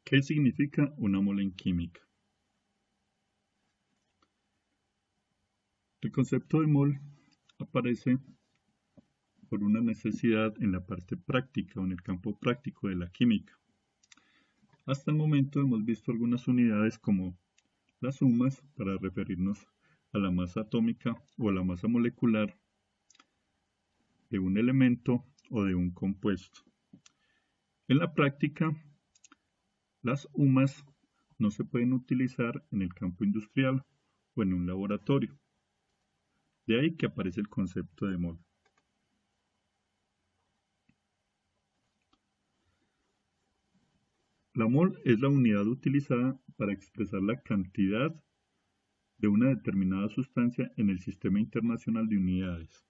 ¿Qué significa una mol en química? El concepto de mol aparece por una necesidad en la parte práctica o en el campo práctico de la química. Hasta el momento hemos visto algunas unidades como las sumas para referirnos a la masa atómica o a la masa molecular de un elemento o de un compuesto. En la práctica, las UMAS no se pueden utilizar en el campo industrial o en un laboratorio. De ahí que aparece el concepto de mol. La mol es la unidad utilizada para expresar la cantidad de una determinada sustancia en el Sistema Internacional de Unidades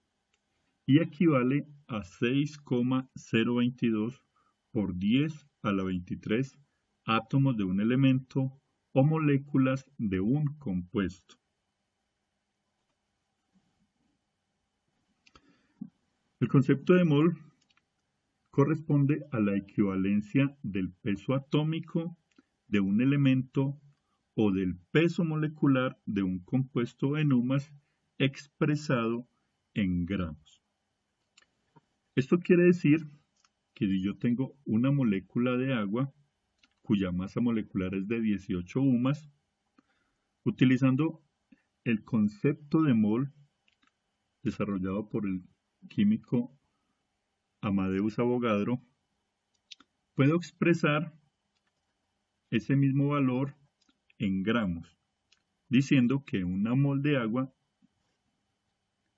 y equivale a 6,022 por 10 a la 23 átomos de un elemento o moléculas de un compuesto. El concepto de mol corresponde a la equivalencia del peso atómico de un elemento o del peso molecular de un compuesto en UMAS expresado en gramos. Esto quiere decir que si yo tengo una molécula de agua cuya masa molecular es de 18 UMAS, utilizando el concepto de mol desarrollado por el químico Amadeus Avogadro, puedo expresar ese mismo valor en gramos, diciendo que una mol de agua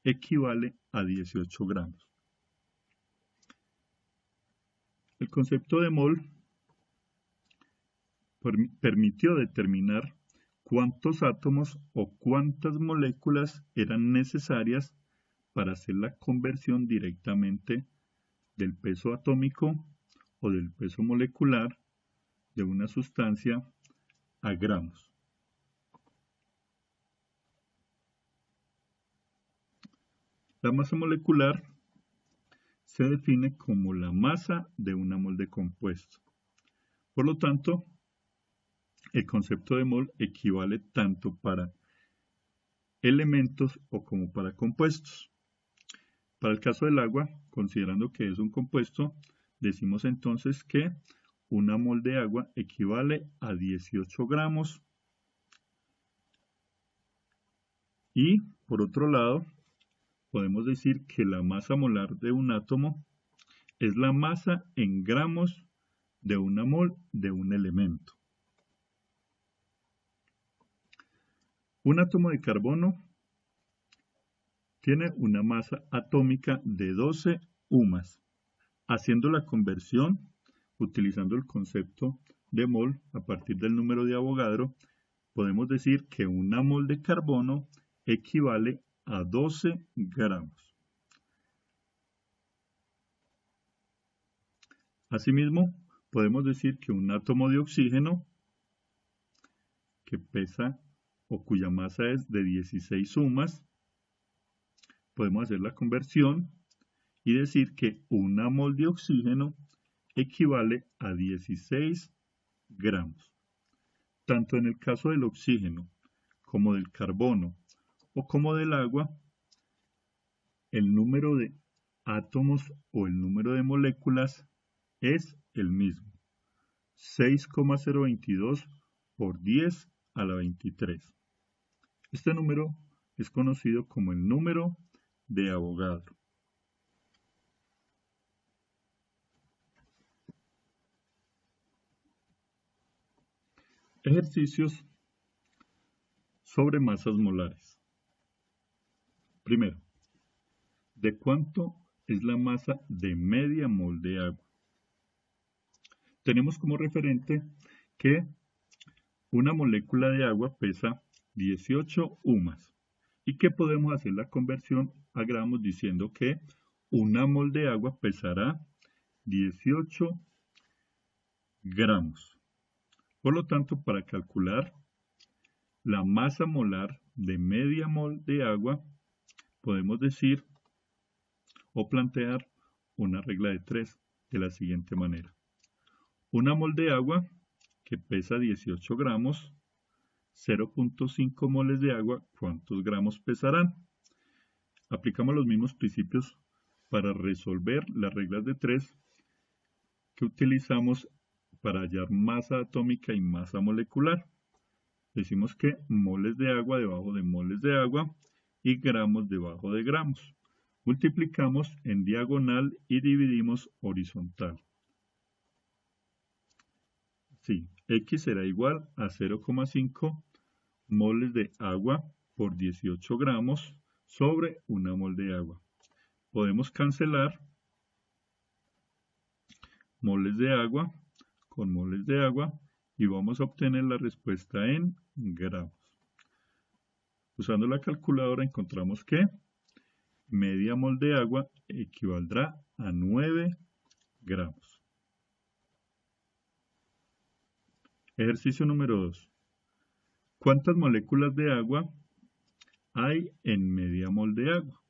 equivale a 18 gramos. El concepto de mol permitió determinar cuántos átomos o cuántas moléculas eran necesarias para hacer la conversión directamente del peso atómico o del peso molecular de una sustancia a gramos. La masa molecular se define como la masa de una mol de compuesto. Por lo tanto, el concepto de mol equivale tanto para elementos o como para compuestos. Para el caso del agua, considerando que es un compuesto, decimos entonces que una mol de agua equivale a 18 gramos. Y, por otro lado, podemos decir que la masa molar de un átomo es la masa en gramos de una mol de un elemento. Un átomo de carbono tiene una masa atómica de 12 UMAS. Haciendo la conversión, utilizando el concepto de mol a partir del número de Avogadro, podemos decir que una mol de carbono equivale a 12 gramos. Asimismo, podemos decir que un átomo de oxígeno que pesa o cuya masa es de 16 UMAS, podemos hacer la conversión y decir que una mol de oxígeno equivale a 16 gramos. Tanto en el caso del oxígeno como del carbono o como del agua, el número de átomos o el número de moléculas es el mismo, 6,022 por 10 a la 23. Este número es conocido como el número de Avogadro. Ejercicios sobre masas molares. Primero, ¿de cuánto es la masa de media mol de agua? Tenemos como referente que una molécula de agua pesa 18 UMAS y que podemos hacer la conversión a gramos diciendo que una mol de agua pesará 18 gramos. Por lo tanto, para calcular la masa molar de media mol de agua, podemos decir o plantear una regla de 3 de la siguiente manera. Una mol de agua que pesa 18 gramos, 0.5 moles de agua, ¿cuántos gramos pesarán? Aplicamos los mismos principios para resolver las reglas de 3 que utilizamos para hallar masa atómica y masa molecular. Decimos que moles de agua debajo de moles de agua y gramos debajo de gramos. Multiplicamos en diagonal y dividimos horizontal. Sí, X será igual a 0,5 moles de agua por 18 gramos sobre 1 mol de agua. Podemos cancelar moles de agua con moles de agua y vamos a obtener la respuesta en gramos. Usando la calculadora encontramos que media mol de agua equivaldrá a 9 gramos. Ejercicio número 2. ¿Cuántas moléculas de agua hay en media mol de agua?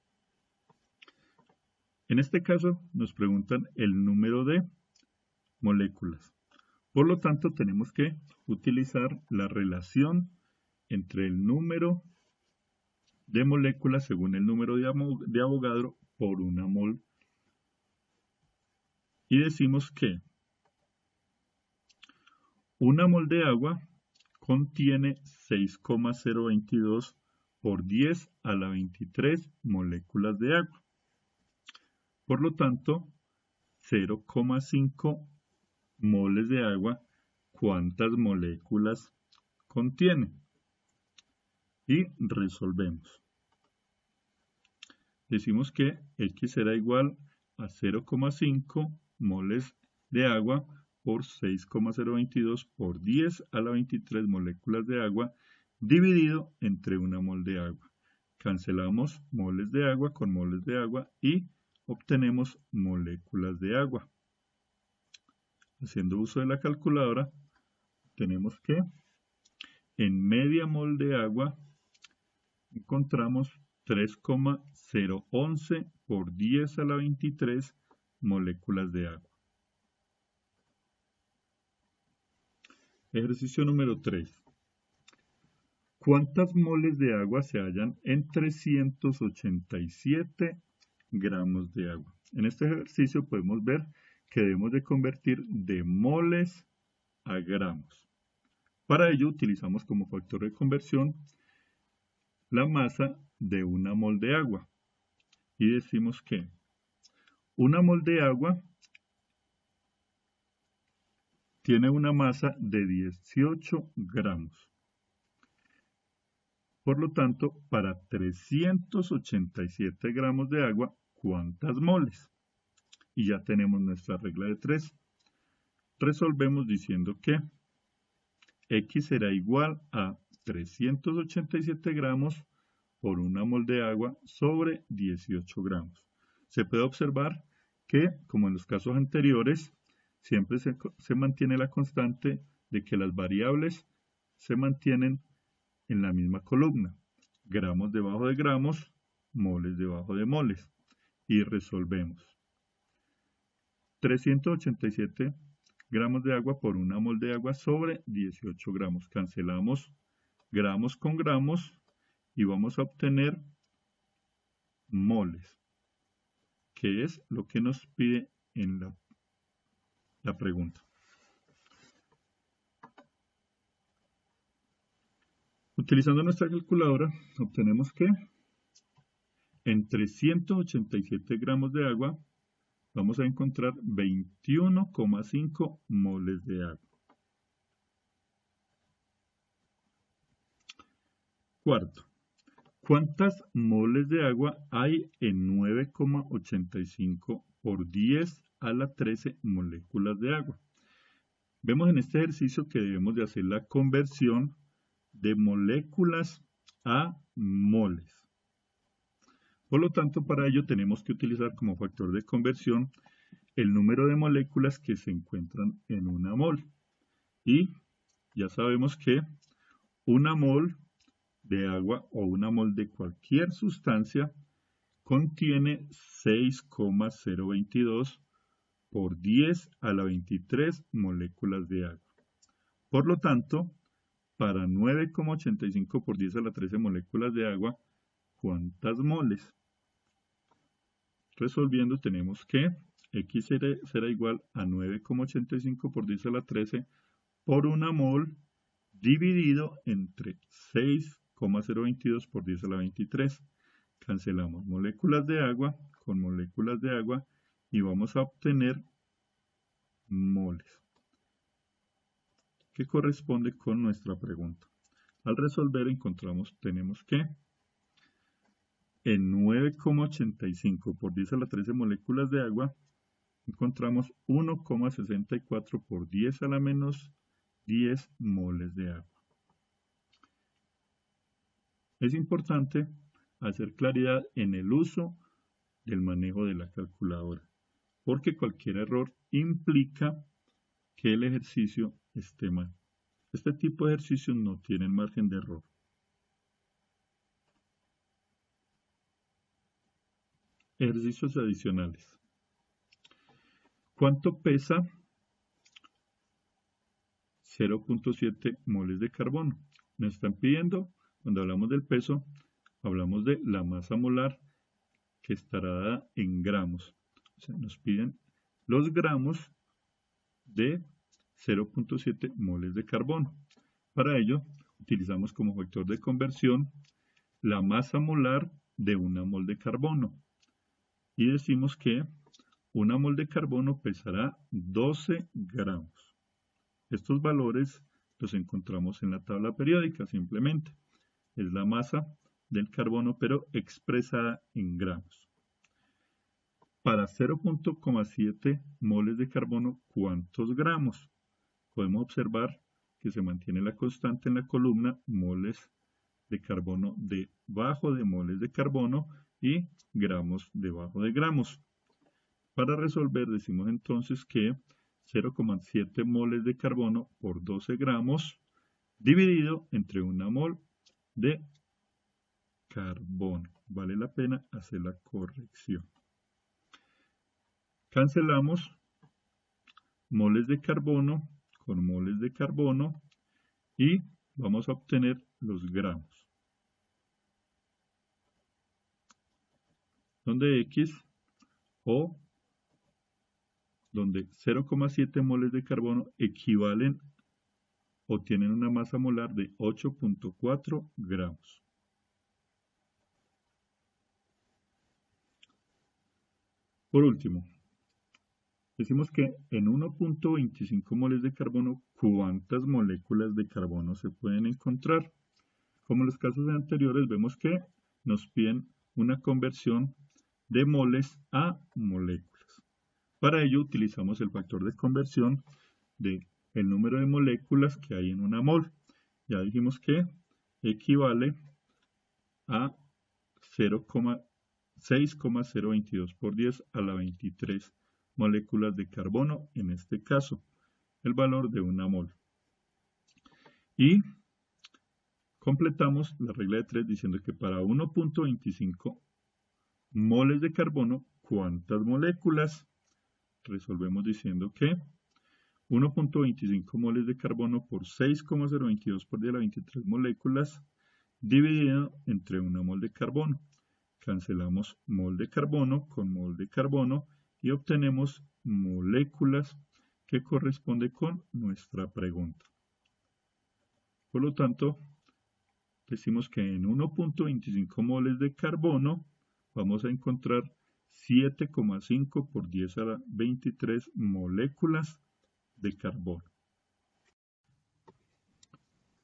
En este caso nos preguntan el número de moléculas. Por lo tanto, tenemos que utilizar la relación entre el número de moléculas según el número de Avogadro por 1 mol. Y decimos que 1 mol de agua contiene 6,022 por 10 a la 23 moléculas de agua. Por lo tanto, 0,5 moles de agua, ¿cuántas moléculas contiene? Y resolvemos. Decimos que X será igual a 0,5 moles de agua por 6,022 por 10 a la 23 moléculas de agua dividido entre 1 mol de agua. Cancelamos moles de agua con moles de agua y obtenemos moléculas de agua. Haciendo uso de la calculadora, tenemos que en media mol de agua encontramos 3,011 por 10 a la 23 moléculas de agua. Ejercicio número 3. ¿Cuántas moles de agua se hallan en 387 gramos de agua? En este ejercicio podemos ver que debemos de convertir de moles a gramos. Para ello utilizamos como factor de conversión la masa de 1 mol de agua. Y decimos que 1 mol de agua tiene una masa de 18 gramos. Por lo tanto, para 387 gramos de agua, ¿cuántas moles? Y ya tenemos nuestra regla de 3. Resolvemos diciendo que X será igual a 387 gramos por 1 mol de agua sobre 18 gramos. Se puede observar que, como en los casos anteriores, siempre se mantiene la constante de que las variables se mantienen en la misma columna. Gramos debajo de gramos, moles debajo de moles. Y resolvemos. 387 gramos de agua por 1 mol de agua sobre 18 gramos. Cancelamos gramos con gramos y vamos a obtener moles, que es lo que nos pide en la pregunta. Utilizando nuestra calculadora, obtenemos que en 387 gramos de agua vamos a encontrar 21,5 moles de agua. Cuarto, ¿cuántas moles de agua hay en 9,85 por 10 a la 13 moléculas de agua? Vemos en este ejercicio que debemos de hacer la conversión de moléculas a moles. Por lo tanto, para ello tenemos que utilizar como factor de conversión el número de moléculas que se encuentran en una mol. Y ya sabemos que una mol de agua o una mol de cualquier sustancia contiene 6,022 por 10 a la 23 moléculas de agua. Por lo tanto, para 9,85 por 10 a la 13 moléculas de agua, ¿cuántas moles? Resolviendo tenemos que X será igual a 9,85 por 10 a la 13 por una mol dividido entre 6,022 por 10 a la 23. Cancelamos moléculas de agua con moléculas de agua y vamos a obtener moles, que corresponde con nuestra pregunta. Al resolver tenemos que en 9,85 por 10 a la 13 moléculas de agua encontramos 1,64 por 10 a la menos 10 moles de agua. Es importante hacer claridad en el uso del manejo de la calculadora, porque cualquier error implica que el ejercicio esté mal. Este tipo de ejercicios no tienen margen de error. Ejercicios adicionales. ¿Cuánto pesa 0,7 moles de carbono? Nos están pidiendo, cuando hablamos del peso, hablamos de la masa molar que estará dada en gramos. O sea, nos piden los gramos de 0,7 moles de carbono. Para ello, utilizamos como factor de conversión la masa molar de una mol de carbono. Y decimos que una mol de carbono pesará 12 gramos. Estos valores los encontramos en la tabla periódica, simplemente. Es la masa del carbono, pero expresada en gramos. Para 0,7 moles de carbono, ¿cuántos gramos? Podemos observar que se mantiene la constante en la columna moles de carbono debajo de moles de carbono y gramos debajo de gramos. Para resolver decimos entonces que 0,7 moles de carbono por 12 gramos dividido entre una mol de carbono. Vale la pena hacer la corrección. Cancelamos moles de carbono con moles de carbono y vamos a obtener los gramos, donde X o donde 0,7 moles de carbono equivalen o tienen una masa molar de 8,4 gramos. Por último, decimos que en 1,25 moles de carbono, ¿cuántas moléculas de carbono se pueden encontrar? Como en los casos anteriores, vemos que nos piden una conversión de moles a moléculas. Para ello utilizamos el factor de conversión del número de moléculas que hay en una mol. Ya dijimos que equivale a 6,022 por 10 a la 23 moléculas de carbono, en este caso, el valor de una mol. Y completamos la regla de 3 diciendo que para 1,25 moles de carbono, ¿cuántas moléculas? Resolvemos diciendo que 1,25 moles de carbono por 6,022 por 10 a la 23 moléculas dividido entre una mol de carbono. Cancelamos mol de carbono con mol de carbono y obtenemos moléculas que corresponde con nuestra pregunta. Por lo tanto, decimos que en 1,25 moles de carbono vamos a encontrar 7,5 por 10 a la 23 moléculas de carbono.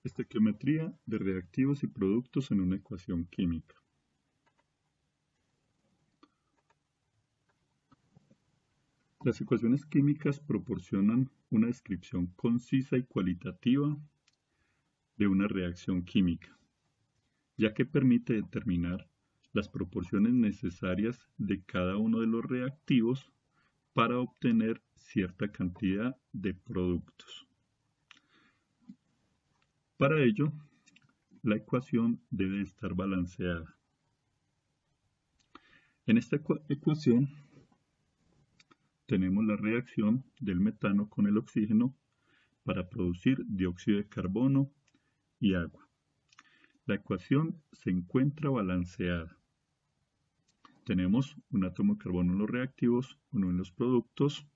Estequiometría de reactivos y productos en una ecuación química. Las ecuaciones químicas proporcionan una descripción concisa y cualitativa de una reacción química, ya que permite determinar las proporciones necesarias de cada uno de los reactivos para obtener cierta cantidad de productos. Para ello, la ecuación debe estar balanceada. En esta ecuación tenemos la reacción del metano con el oxígeno para producir dióxido de carbono y agua. La ecuación se encuentra balanceada. Tenemos un átomo de carbono en los reactivos, 1 en los productos,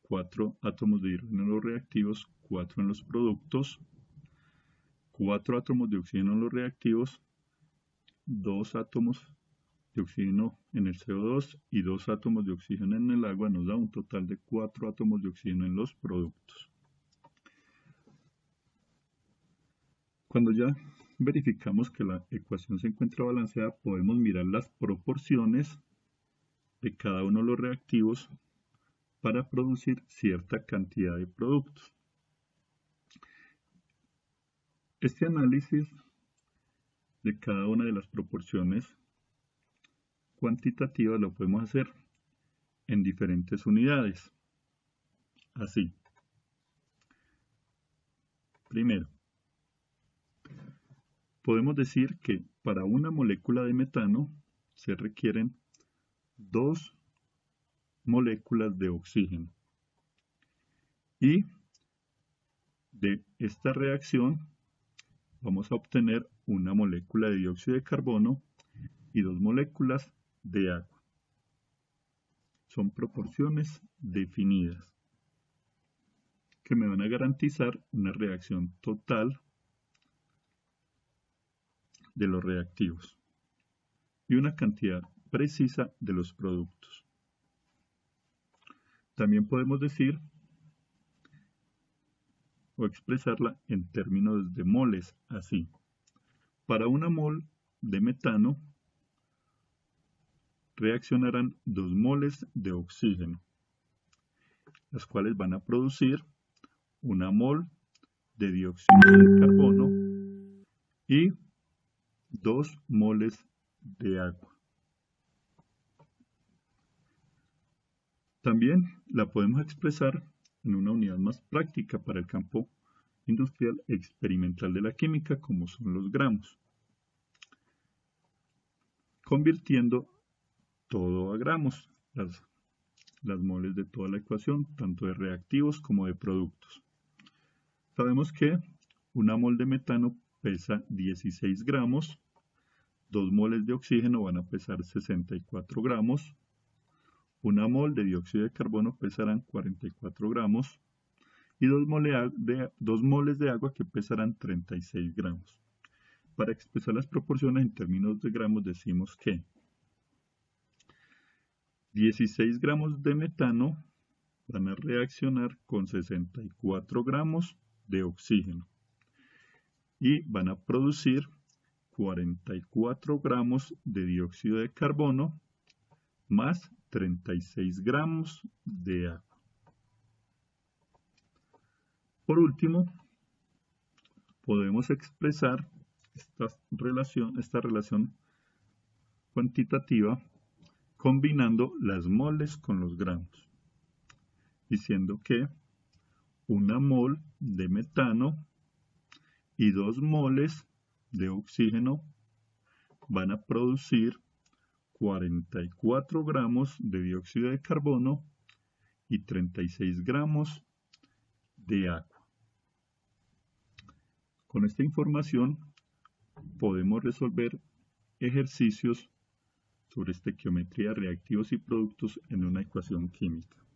4 átomos de hidrógeno en los reactivos, 4 en los productos, 4 átomos de oxígeno en los reactivos, 2 átomos de oxígeno en el CO2 y 2 átomos de oxígeno en el agua, nos da un total de 4 átomos de oxígeno en los productos. Cuando ya verificamos que la ecuación se encuentra balanceada, podemos mirar las proporciones de cada uno de los reactivos para producir cierta cantidad de productos. Este análisis de cada una de las proporciones cuantitativas lo podemos hacer en diferentes unidades. Así. Primero, podemos decir que para una molécula de metano se requieren 2 moléculas de oxígeno. Y de esta reacción vamos a obtener una molécula de dióxido de carbono y 2 moléculas de agua. Son proporciones definidas que me van a garantizar una reacción total de los reactivos y una cantidad precisa de los productos. También podemos decir o expresarla en términos de moles, así. Para una mol de metano reaccionarán 2 moles de oxígeno, las cuales van a producir una mol de dióxido de carbono y 2 moles de agua. También la podemos expresar en una unidad más práctica para el campo industrial experimental de la química, como son los gramos, convirtiendo todo a gramos, las moles de toda la ecuación, tanto de reactivos como de productos. Sabemos que una mol de metano pesa 16 gramos, 2 moles de oxígeno van a pesar 64 gramos, una mol de dióxido de carbono pesarán 44 gramos y 2 moles de agua que pesarán 36 gramos. Para expresar las proporciones en términos de gramos decimos que 16 gramos de metano van a reaccionar con 64 gramos de oxígeno y van a producir 44 gramos de dióxido de carbono más 36 gramos de agua. Por último, podemos expresar esta relación cuantitativa combinando las moles con los gramos, diciendo que una mol de metano y 2 moles de oxígeno van a producir 44 gramos de dióxido de carbono y 36 gramos de agua. Con esta información podemos resolver ejercicios sobre estequiometría, reactivos y productos en una ecuación química.